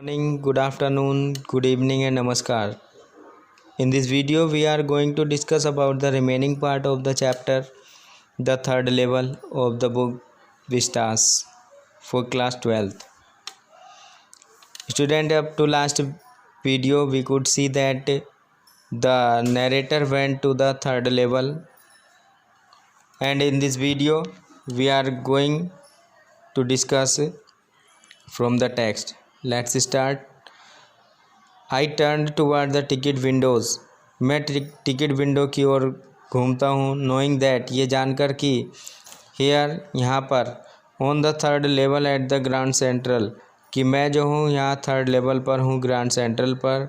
Morning, good afternoon, good evening and namaskar. In this video we are going to discuss about the remaining part of the chapter, the third level of the book Vistas for class 12th. Student, up to last video we could see that the narrator went to the third level, and in this video we are going to discuss from the text. Let's start. I turn toward the ticket Windows. मैं ticket window की ओर घूमता हूँ। Knowing that, ये जानकर कि hair, यहाँ पर, on the third level at the grand central, कि मैं जो हूँ यहाँ थर्ड लेवल पर हूँ ग्रैंड सेंट्रल पर।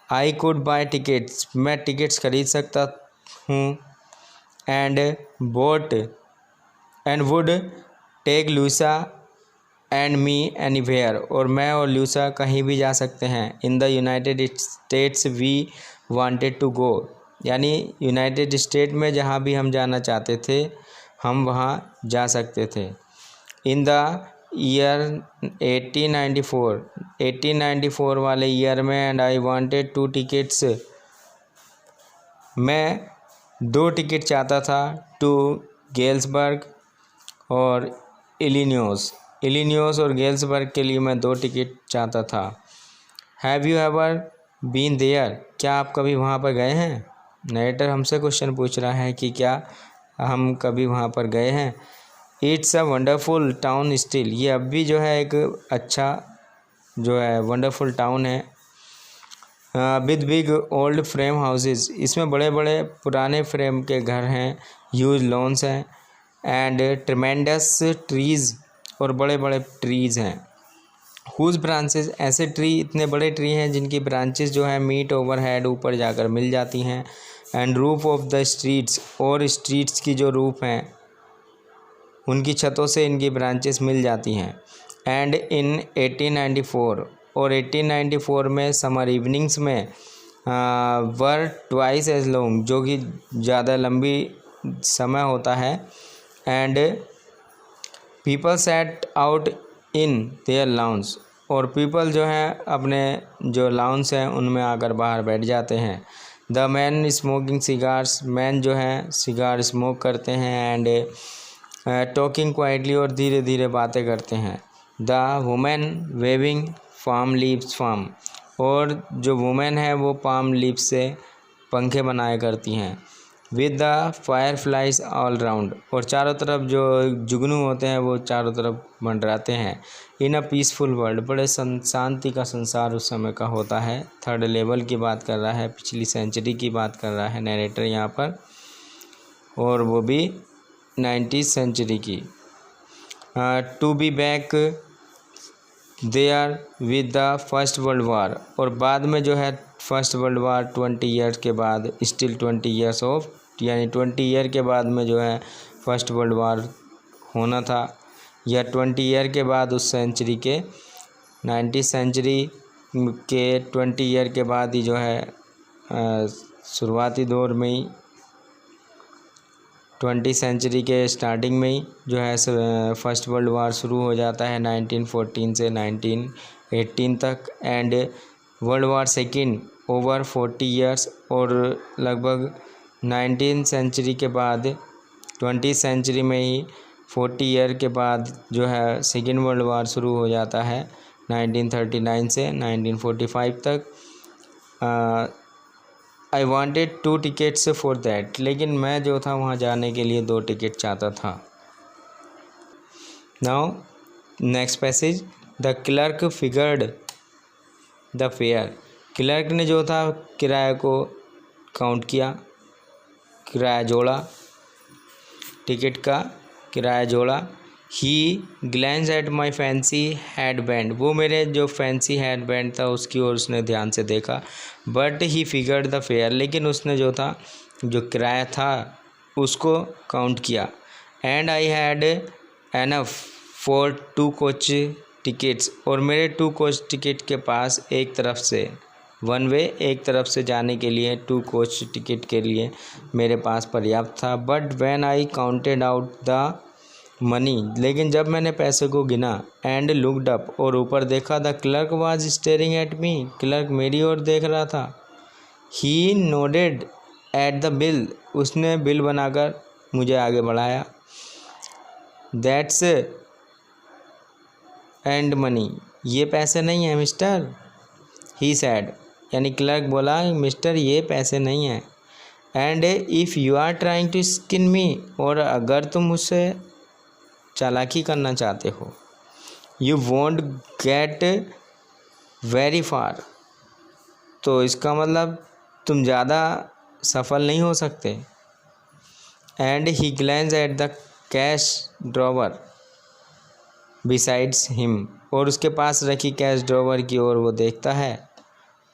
आई कुड बाय टिकट्स, मैं टिकट्स खरीद सकता हूँ। And bought and would take Louisa and me anywhere, और मैं और ल्यूसा कहीं भी जा सकते हैं। In the United States we wanted to go, यानी यूनाइटेड स्टेट में जहाँ भी हम जाना चाहते थे हम वहाँ जा सकते थे। इन द ईयर 1894 वाले ईयर में, एंड आई वांटेड 2 टिकट्स, मैं 2 टिकट चाहता था, टू गेल्सबर्ग और इलिनोइस और गेल्सबर्ग के लिए मैं 2 टिकट चाहता था। Have you ever been there, क्या आप कभी वहाँ पर गए हैं? नरेटर हमसे क्वेश्चन पूछ रहा है कि क्या हम कभी वहाँ पर गए हैं। It's a wonderful town still, ये अब भी जो है एक अच्छा जो है वंडरफुल टाउन है। With big old frame houses, इसमें बड़े बड़े पुराने फ्रेम के घर हैं। ह्यूज लॉन्स हैं एंड ट्रेमेंडस ट्रीज़, और बड़े बड़े ट्रीज़ हैं। हुज ब्रांचेस, ऐसे ट्री, इतने बड़े ट्री हैं जिनकी ब्रांचेस जो है मीट ओवर हेड, ऊपर जाकर मिल जाती हैं। And roof of the streets, और स्ट्रीट्स की जो रूफ हैं उनकी छतों से इनकी ब्रांचेस मिल जाती हैं। एंड इन 1894, और 1894 में समर इवनिंग्स में वर ट्वाइस एज लॉन्ग, जो कि ज़्यादा लंबी समय होता है। And people set out in their lounge, और पीपल जो हैं अपने जो लाउंज हैं उनमें आकर बाहर बैठ जाते हैं। The man smoking cigars, man जो हैं सिगार स्मोक करते हैं। एंड टॉकिंग क्वाइटली, और धीरे धीरे बातें करते हैं। The women waving palm leaves फार्म, और जो वुमेन है वो पाम लीव्स से पंखे बनाया करती हैं। With the fire flies all round, और चारों तरफ जो जुगनू होते हैं वो चारों तरफ मंडराते हैं। इन अ पीसफुल वर्ल्ड, बड़े शांति का संसार उस समय का होता है। थर्ड लेवल की बात कर रहा है, पिछली सेंचुरी की बात कर रहा है नरेटर यहाँ पर, और वो भी 19th सेंचुरी की। To be back there with the first world war, और बाद में जो है फर्स्ट वर्ल्ड वार 20 ईयर्स के बाद, स्टिल 20 ईयर्स ऑफ, यानी 20 ईयर के बाद में जो है फर्स्ट वर्ल्ड वार होना था, या 20 ईयर के बाद उस सेंचुरी के 19th सेंचुरी के 20 ईयर के बाद ही जो है शुरुआती दौर में ही 20th सेंचुरी के स्टार्टिंग में ही जो है फर्स्ट वर्ल्ड वार शुरू हो जाता है 1914 से 1918 तक। And world war second over 40 years, और लगभग 19th सेंचुरी के बाद 20th सेंचुरी में ही 40 ईयर के बाद जो है सेकेंड वर्ल्ड वार शुरू हो जाता है 1939 से 1945 तक। I wanted 2 tickets for that, लेकिन मैं जो था वहाँ जाने के लिए 2 टिकट चाहता था। Now next passage, the clerk figured the fair, clerk ने जो था किराए को काउंट किया, किराया जोड़ा, टिकट का किराया जोड़ा। He glance at my fancy head band, वो मेरे जो फैंसी हेड बैंड था उसकी ओर उसने ध्यान से देखा। But he figured the fair, लेकिन उसने जो था जो किराया था उसको काउंट किया। And I had enough for 2 coach tickets, और मेरे 2 कोच टिकट के पास एक तरफ से वन वे, एक तरफ से जाने के लिए 2 कोच टिकट के लिए मेरे पास पर्याप्त था। But when I counted out the money, लेकिन जब मैंने पैसे को गिना, एंड लुकड अप, और ऊपर देखा, the clerk was staring at me, clerk मेरी ओर देख रहा था। ही नोडेड एट द बिल, उसने बिल बनाकर मुझे आगे बढ़ाया। दैट्स एंड मनी, ये पैसे नहीं है मिस्टर, ही सैड, यानी क्लर्क बोला, मिस्टर ये पैसे नहीं हैं। And if you are trying to skin me, और अगर तुम मुझसे चालाकी करना चाहते हो, you won't get very far, तो इसका मतलब तुम ज़्यादा सफल नहीं हो सकते। And he glance at the cash drawer besides him, और उसके पास रखी कैश ड्रॉवर की ओर वो देखता है।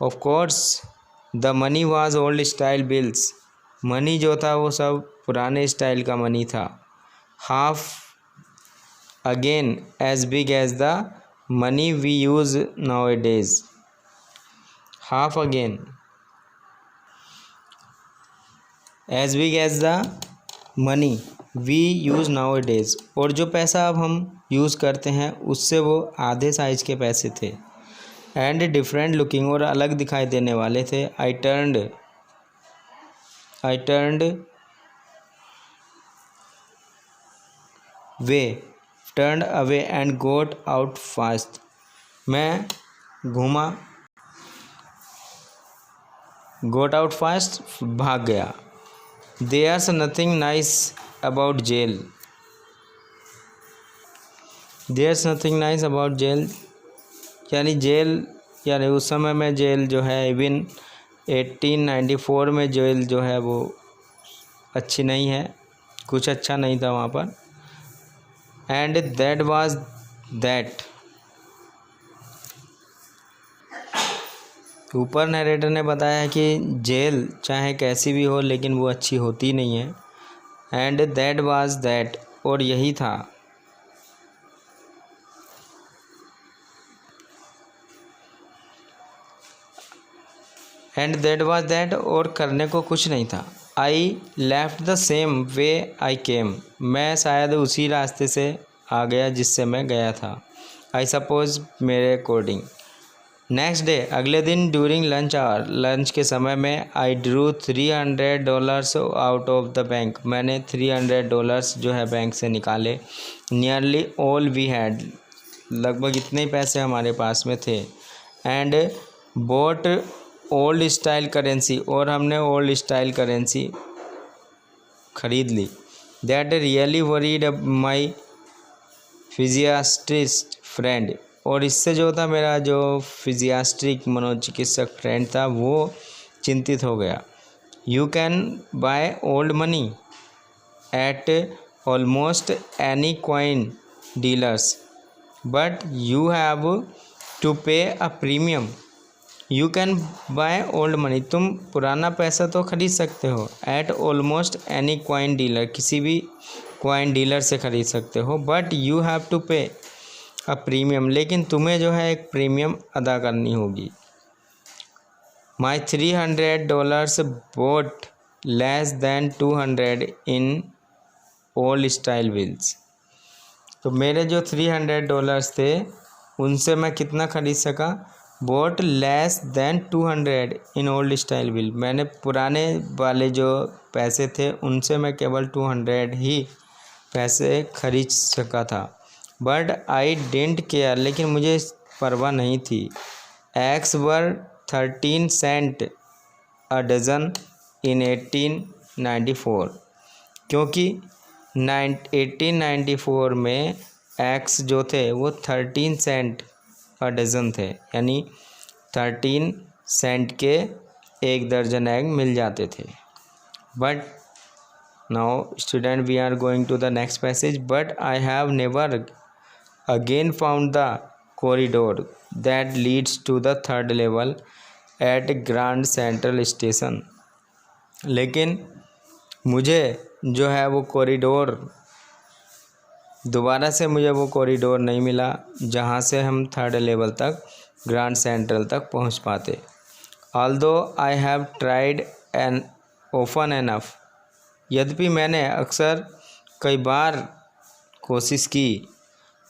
Of course the money was old style bills, money जो था वो सब पुराने स्टाइल का मनी था। Half again as big as the money we use nowadays, half again as big as the money we use nowadays, और जो पैसा अब हम यूज़ करते हैं उससे वो आधे साइज के पैसे थे। एंड डिफरेंट लुकिंग, और अलग दिखाई देने वाले थे। I turned turned away and got out fast, मैं घूमा, गोट आउट फास्ट, भाग गया। There's nothing nice about jail, there's nothing nice about jail, यानी उस समय में जेल जो है, इवन 1894 में जेल जो है वो अच्छी नहीं है, कुछ अच्छा नहीं था वहाँ पर। एंड दैट वाज दैट, ऊपर नरेटर ने बताया है कि जेल चाहे कैसी भी हो लेकिन वो अच्छी होती नहीं है। एंड दैट वाज दैट, और यही था। एंड दैट वाज दैट, और करने को कुछ नहीं था। I left the same way I came, मैं शायद उसी रास्ते से आ गया जिससे मैं गया था। आई सपोज, मेरे अकॉर्डिंग। नेक्स्ट डे, अगले दिन, ड्यूरिंग लंच आवर, लंच के समय में, I drew $300 out of the bank, मैंने $300 जो है बैंक से निकाले। नियरली ऑल वी हैड, लगभग इतने ही पैसे हमारे पास में थे। And bought old style currency, और हमने ओल्ड स्टाइल करेंसी खरीद ली। That really worried my psychiatrist friend, और इससे जो था मेरा जो फिजियाट्रिक मनोचिकित्सक फ्रेंड था वो चिंतित हो गया। You can buy old money at almost any coin dealers, but you have to pay a premium. You can buy old money, तुम पुराना पैसा तो खरीद सकते हो, at almost any coin dealer, किसी भी कॉइन डीलर से खरीद सकते हो, but you have to pay a premium, लेकिन तुम्हें जो है एक प्रीमियम अदा करनी होगी। माई $300 boat less than 200 in old style bills, तो मेरे जो $300 थे उनसे मैं कितना खरीद सका, boat less than 200 in old style bill, मैंने पुराने वाले जो पैसे थे उनसे मैं केवल 200 ही पैसे खरीद सका था। बट आई डेंट केयर, लेकिन मुझे परवाह नहीं थी। Eggs were 13 cent a dozen in 1894, क्योंकि 1894 में एग्स जो थे वो 13 सेंट अ डज़न थे, यानी 13 सेंट के एक दर्जन एग मिल जाते थे। But now student, we are going to the next passage. But I have never again found the corridor that leads to the third level at Grand Central Station, लेकिन मुझे जो है वो कॉरिडोर, दोबारा से मुझे वो कॉरिडोर नहीं मिला जहाँ से हम थर्ड लेवल तक, ग्रैंड सेंट्रल तक पहुँच पाते। Although I have tried an often enough, यद्यपि मैंने अक्सर कई बार कोशिश की।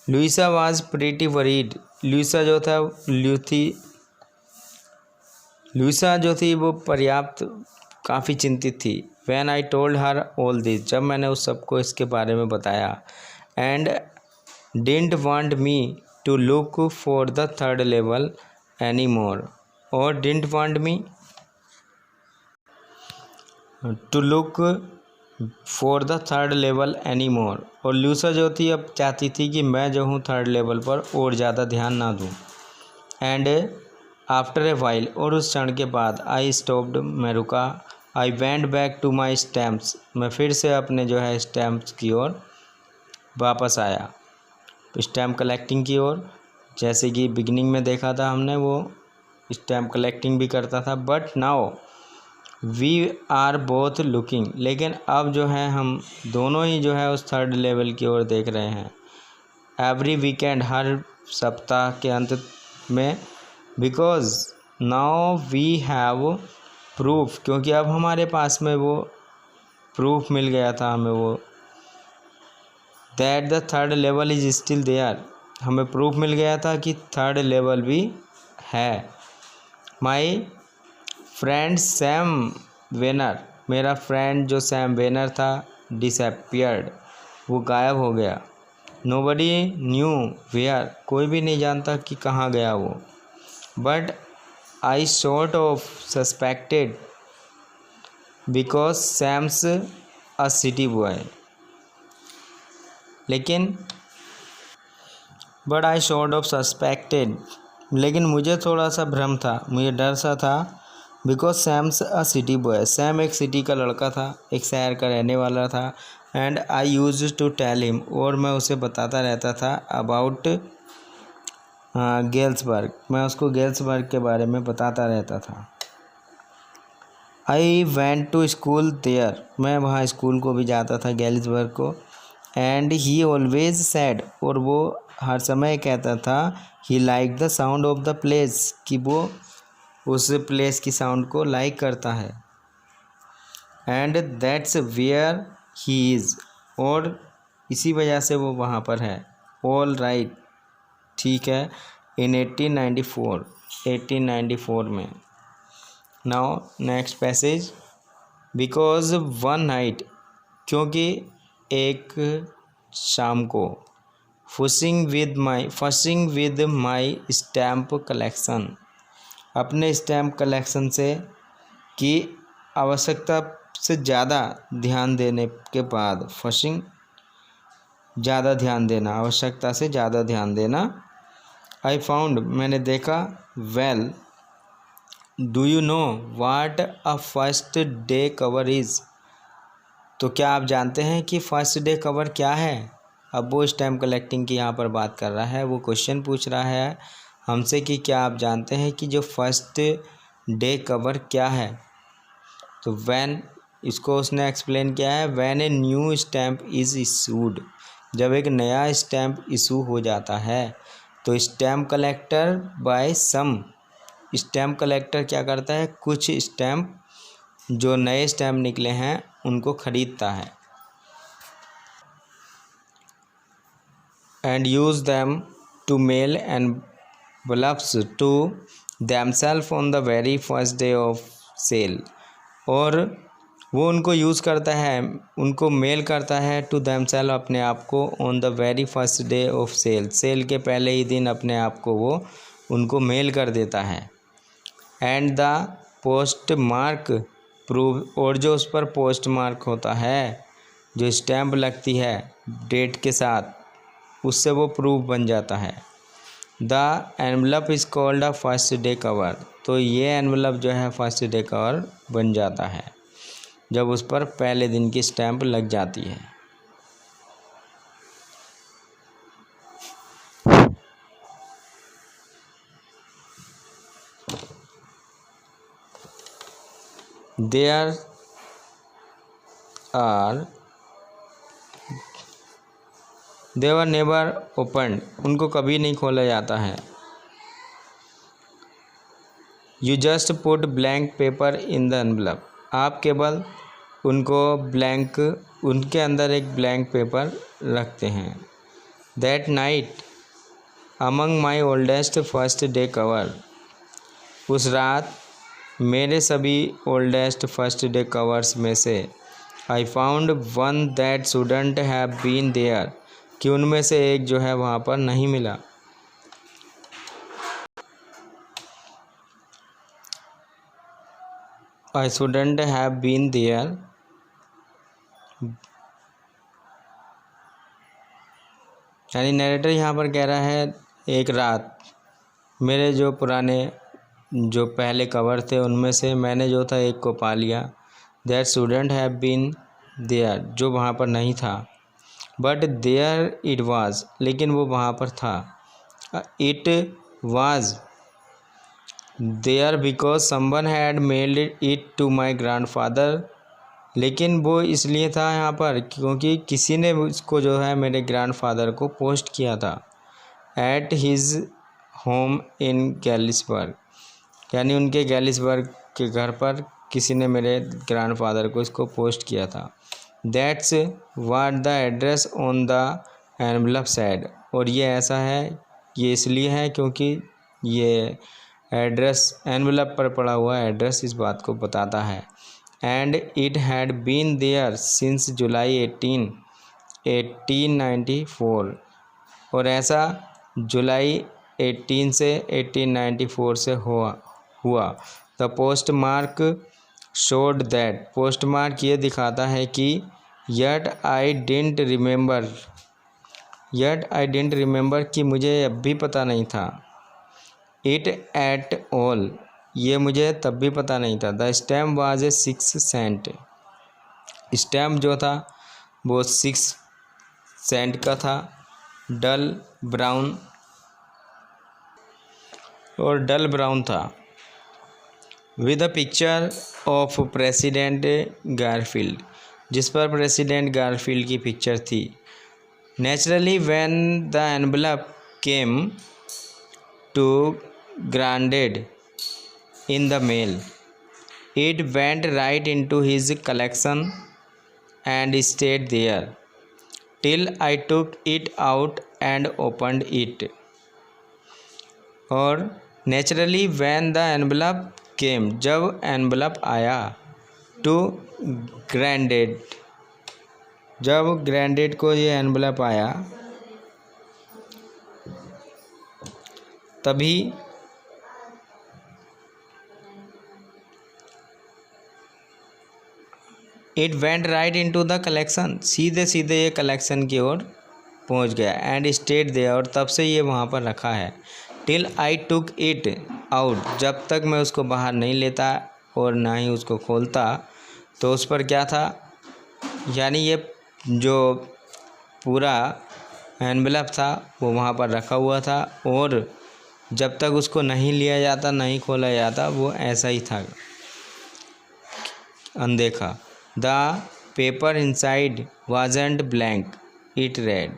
Louisa was pretty worried, Louisa जो थी वो पर्याप्त काफ़ी चिंतित थी। When I told her all this, जब मैंने उस सबको इसके बारे में बताया। And didn't want me to look for the third level any more, और didn't want me to look for the third level any more, और लूसा जो थी अब चाहती थी कि मैं जो हूँ थर्ड लेवल पर और ज़्यादा ध्यान ना दूँ। एंड आफ्टर ए वाइल, और उस क्षण के बाद, आई स्टॉप्ड, मैं रुका। I went back to my stamps, मैं फिर से अपने जो है स्टैम्प्स की ओर वापस आया, स्टैम्प कलेक्टिंग की ओर। जैसे कि बिगिनिंग में देखा था हमने, वो स्टैम्प कलेक्टिंग भी करता था। But now we are both looking, लेकिन अब जो है हम दोनों ही जो है उस थर्ड लेवल की ओर देख रहे हैं। एवरी वीकेंड, हर सप्ताह के अंत में। Because now we have proof, क्योंकि अब हमारे पास में वो प्रूफ मिल गया था हमें, वो that the third level is still there, हमें प्रूफ मिल गया था कि थर्ड लेवल भी है। माई फ्रेंड सैम वेनर, मेरा फ्रेंड जो सैम वेनर था, डिसअपियर्ड, वो गायब हो गया। नोबडी न्यू वेयर, कोई भी नहीं जानता कि कहाँ गया वो। But I sort of suspected because Sam's a city boy, लेकिन but I sort of suspected, लेकिन मुझे थोड़ा सा भ्रम था, मुझे डर सा था। Because Sam's a city boy, Sam एक सिटी का लड़का था, एक शहर का रहने वाला था। And I used to tell him, और मैं उसे बताता रहता था अबाउट गेल्सबर्ग, मैं उसको गेल्सबर्ग के बारे में बताता रहता था। I went to school there, मैं वहाँ स्कूल को भी जाता था, गेल्सबर्ग को। एंड ही ऑलवेज सैड, और वो हर समय कहता था, he like the sound of the place, कि वो उस प्लेस की साउंड को लाइक करता है। And that's where he is, और इसी वजह से वो वहाँ पर है। ऑल राइट, ठीक है। इन 1894 में। Now next passage. Because one night, क्योंकि एक शाम को, fussing with my stamp collection, अपने स्टैम्प कलेक्शन से की आवश्यकता से ज़्यादा ध्यान देने के बाद, फसिंग ज़्यादा ध्यान देना, आवश्यकता से ज़्यादा ध्यान देना। आई फाउंड, मैंने देखा। Well, do you know what a first day cover is, तो क्या आप जानते हैं कि फर्स्ट डे कवर क्या है। अब वो स्टैम्प कलेक्टिंग की यहाँ पर बात कर रहा है, वो क्वेश्चन पूछ रहा है हमसे कि क्या आप जानते हैं कि जो फर्स्ट डे कवर क्या है। तो व्हेन, इसको उसने एक्सप्लेन किया है, when a new stamp is issued, जब एक नया स्टैम्प इशू हो जाता है तो स्टैम्प कलेक्टर बाय सम, स्टैम्प कलेक्टर क्या करता है, कुछ स्टैम्प जो नए स्टैम्प निकले हैं उनको खरीदता है। And use them to mail envelopes to themselves on the very first day of sale, और वो उनको यूज़ करता है, उनको मेल करता है टू themselves, अपने आप को, on the very first day of sale, sale के पहले ही दिन अपने आप को वो उनको मेल कर देता है। And the post mark prove, और जो उस पर पोस्ट मार्क होता है, जो स्टैम्प लगती है डेट के साथ, उससे वो प्रूफ बन जाता है। The envelope is called a first day cover, तो ये एनवलप जो है फर्स्ट डे कवर बन जाता है जब उस पर पहले दिन की स्टैम्प लग जाती है। दे वर नेवर ओपनड, उनको कभी नहीं खोला जाता है। You just put blank paper in the envelope, आप केवल उनको ब्लैंक, उनके अंदर एक ब्लैंक पेपर रखते हैं। That night among my oldest first day cover, उस रात मेरे सभी ओल्डेस्ट फर्स्ट डे कवर्स में से I found one that shouldn't have been there, कि उनमें से एक जो है वहाँ पर नहीं मिला। I shouldn't have been there, यानी नरेटर यहाँ पर कह रहा है एक रात मेरे जो पुराने जो पहले कवर थे उनमें से मैंने जो था एक को पा लिया। That shouldn't have been there, जो वहाँ पर नहीं था। बट देयर इट वाज, लेकिन वो वहाँ पर था। It was there because someone had mailed it to my grandfather, लेकिन वो इसलिए था यहाँ पर क्योंकि किसी ने उसको जो है मेरे ग्रैंडफादर को पोस्ट किया था। एट हिज होम इन गैलिसबर्ग, यानी उनके गैलिसबर्ग के घर पर किसी ने मेरे ग्रैंडफादर को इसको पोस्ट किया था। That's what the address on the envelope said, और ये ऐसा है, ये इसलिए है क्योंकि ये एड्रेस एनवलप पर पड़ा हुआ एड्रेस इस बात को बताता है। And it had been there since July 1894, और ऐसा जुलाई 18 से 1894 से हुआ। The postmark showed that, postmark ये दिखाता है कि यट आई डिडंट रिमेंबर, कि मुझे अब भी पता नहीं था। इट एट ऑल, ये मुझे तब भी पता नहीं था। The stamp was a 6 cent, stamp जो था वो 6 सेंट का था। डल ब्राउन था। With a picture of President Garfield, जिस पर प्रेसिडेंट गारफील्ड की पिक्चर थी। Naturally when the envelope came to granddad in the mail, it went right into his collection and stayed there till I took it out and opened it. और naturally when the envelope came, जब envelope आया, to granddad, जब granddad को ये envelope आया तभी it went right into the collection, सीधे सीधे ये कलेक्शन की ओर पहुंच गया। एंड स्टेट दे, और तब से ये वहाँ पर रखा है। Till I took it out, जब तक मैं उसको बाहर नहीं लेता और ना ही उसको खोलता, तो उस पर क्या था, यानी ये जो पूरा एनवेलप था वो वहाँ पर रखा हुआ था, और जब तक उसको नहीं लिया जाता नहीं खोला जाता वो ऐसा ही था, अनदेखा। The paper inside wasn't blank, it red,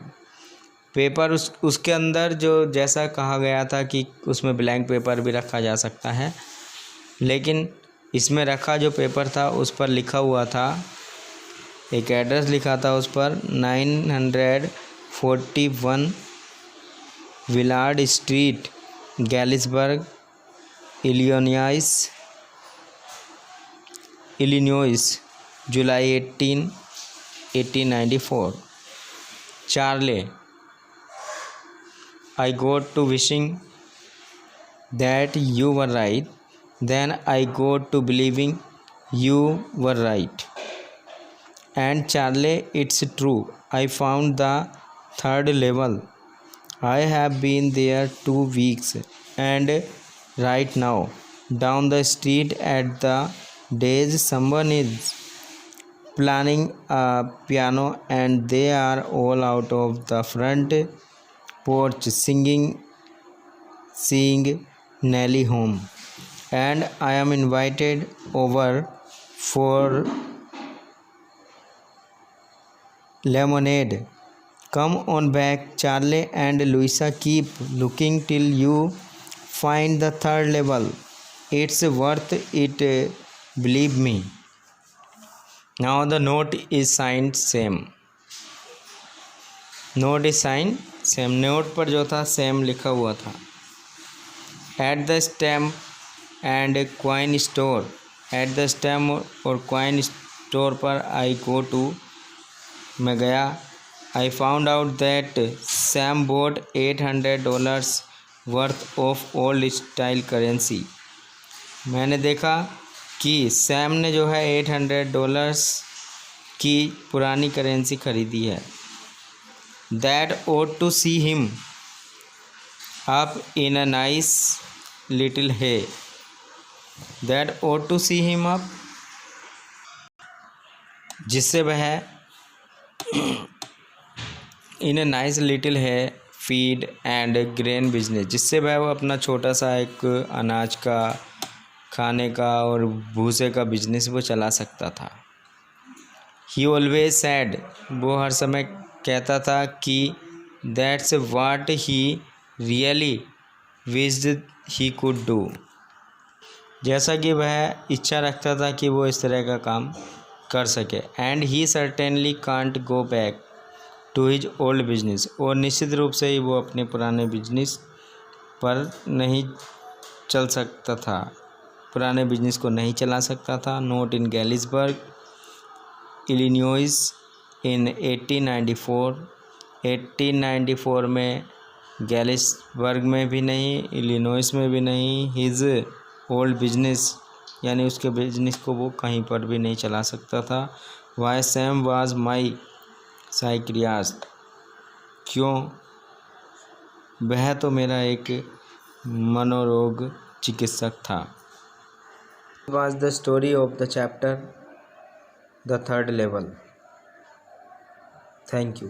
paper उसके अंदर जो जैसा कहा गया था कि उसमें ब्लैंक पेपर भी रखा जा सकता है, लेकिन इसमें रखा जो पेपर था उस पर लिखा हुआ था, एक एड्रेस लिखा था उस पर 941 Willard Street, Galesburg, Illinois, July 18, 1894। Charley, I got to wishing that you were right, then I got to believing you were right. And Charlie, it's true, I found the third level. I have been there 2 weeks, and right now, down the street at the days, someone is playing a piano, and they are all out of the front porch singing Nelly home, and I am invited over for lemonade. Come on back, Charlie and Louisa, keep looking till you find the third level. It's worth it, believe me. Now the note is signed same. Note is signed same, note पर जो था same लिखा हुआ था। At the stamp and coin store, at the stamp और coin store पर आई go to, मैं गया। I found out that Sam boat $800 worth of old style currency. मैंने देखा कि सैम ने जो है $800 की पुरानी करेंसी खरीदी है। That ought to see him up in a nice little hay, that ought to see him up, जिससे वह in a nice little hay feed and grain business, जिससे वह अपना छोटा सा एक अनाज का, खाने का और भूसे का बिजनेस वो चला सकता था। ही ऑलवेज सैड, वो हर समय कहता था कि that's watt he really wished he could do, जैसा कि वह इच्छा रखता था कि वो इस तरह का काम कर सके। And he certainly can't go back to his old business, और निश्चित रूप से ही वो अपने पुराने बिजनेस पर नहीं चल सकता था, पुराने बिजनेस को नहीं चला सकता था। नोट इन गैलिसबर्ग इलिनॉइस इन 1894, 1894 में गैलिसबर्ग में भी नहीं, इलिनॉइस में भी नहीं। हिज ओल्ड बिजनेस, यानी उसके बिजनेस को वो कहीं पर भी नहीं चला सकता था। Why Sam was my psychiatrist, क्यों, वह तो मेरा एक मनोरोग चिकित्सक था। Was the story of the chapter, the third level. Thank you.